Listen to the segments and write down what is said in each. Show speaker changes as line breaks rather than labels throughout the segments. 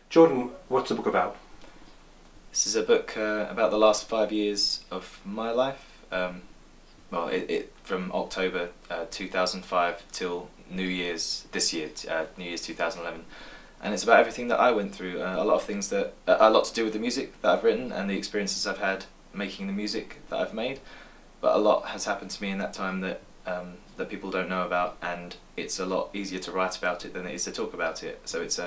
Jordan, what's the book about?
This is a book about the last 5 years of my life. Well, from October 2005 till New Year's this year, New Year's 2011, and it's about everything that I went through. A lot of things that a lot to do with the music that I've written and the experiences I've had making the music that I've made. But a lot has happened to me in that time that that people don't know about, and it's a lot easier to write about it than it is to talk about it. So it's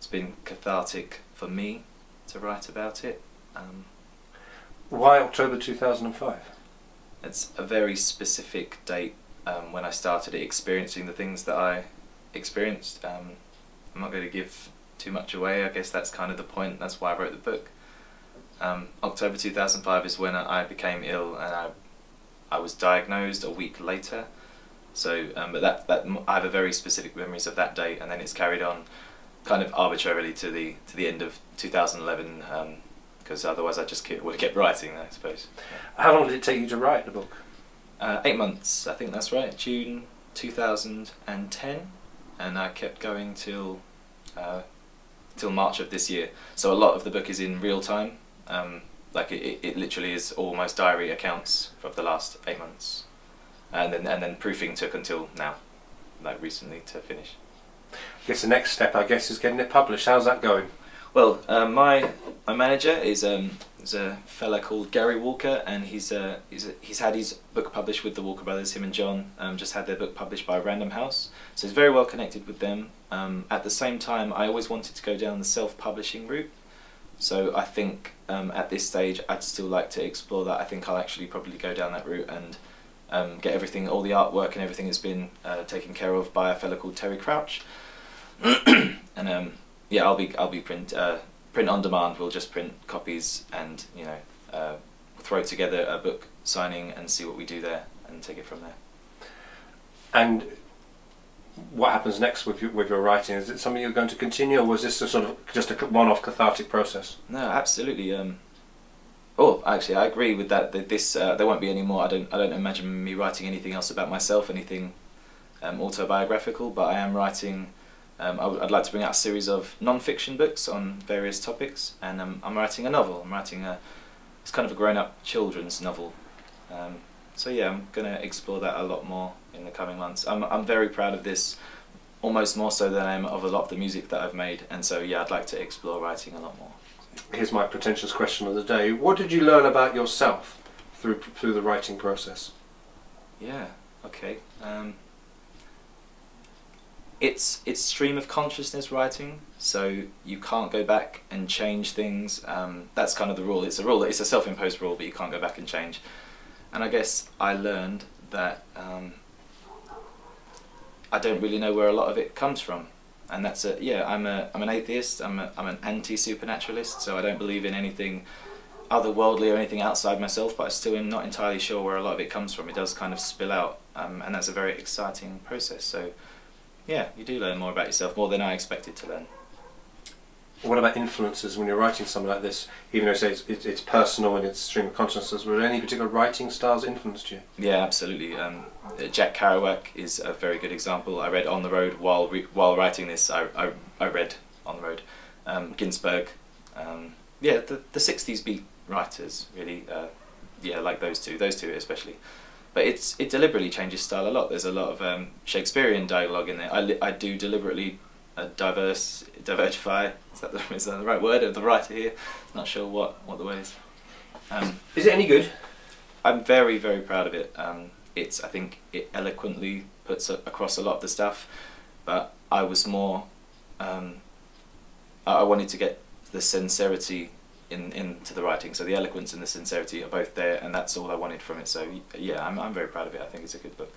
been cathartic for me to write about it.
Why October 2005?
It's a very specific date when I started experiencing the things that I experienced. I'm not going to give too much away. I guess that's kind of the point. That's why I wrote the book. October 2005 is when I became ill, and I was diagnosed a week later. So, but that I have a very specific memories of that date, and then it's carried on kind of arbitrarily to the end of 2011, because otherwise I just would have kept writing, I suppose.
How long did it take you to write the book?
8 months, I think that's right. June 2010, and I kept going till March of this year. So a lot of the book is in real time. Like it literally is almost diary accounts of the last 8 months, and then proofing took until now, like recently, to finish.
I guess the next step, I guess, is getting it published. How's that going?
Well, my manager is a fella called Gary Walker, and he's had his book published with the Walker Brothers. Him and John just had their book published by Random House, so he's very well connected with them. At the same time, I always wanted to go down the self-publishing route, so I think at this stage I'd still like to explore that. I think I'll actually probably go down that route and get everything, all the artwork and everything has been taken care of by a fella called Terry Crouch. And yeah, I'll be print on demand. We'll just print copies and, you know, throw together a book signing and see what we do there and take it from there.
And what happens next with your writing? Is it something you're going to continue, or was this a sort of just a one-off cathartic process?
No, absolutely. Oh, actually, I agree with that. This there won't be any more. I don't imagine me writing anything else about myself, anything autobiographical. But I am writing. I'd like to bring out a series of non-fiction books on various topics, and I'm writing a novel. I'm writing it's kind of a grown-up children's novel. So yeah, I'm going to explore that a lot more in the coming months. I'm very proud of this, almost more so than I am of a lot of the music that I've made, and so yeah, I'd like to explore writing a lot more.
Here's my pretentious question of the day. What did you learn about yourself through the writing process? Yeah,
okay. It's stream of consciousness writing, so you can't go back and change things. That's kind of the rule. It's a rule. It's a self-imposed rule, but you can't go back and change. And I guess I learned that I don't really know where a lot of it comes from, and that's yeah. I'm an atheist. I'm an anti-supernaturalist, so I don't believe in anything otherworldly or anything outside myself. But I still am not entirely sure where a lot of it comes from. It does kind of spill out, and that's a very exciting process. So. Yeah, you do learn more about yourself, more than I expected to learn.
What about influences when you're writing something like this? Even though it's personal and it's stream of consciousness, were there any particular writing styles influenced you?
Yeah, absolutely. Jack Kerouac is a very good example. I read on the road while writing this. I read on the road. Ginsberg. Yeah, the 60s beat writers really. Yeah, like those two especially. But it deliberately changes style a lot. There's a lot of Shakespearean dialogue in there. I do deliberately diversify. Is that the right word of the writer here? Not sure what the word is.
Is it any good?
I'm very, very proud of it. I think it eloquently puts across a lot of the stuff, but I was more. I wanted to get the sincerity into the writing, so the eloquence and the sincerity are both there, and that's all I wanted from it. So yeah, I'm very proud of it. I think it's a good book.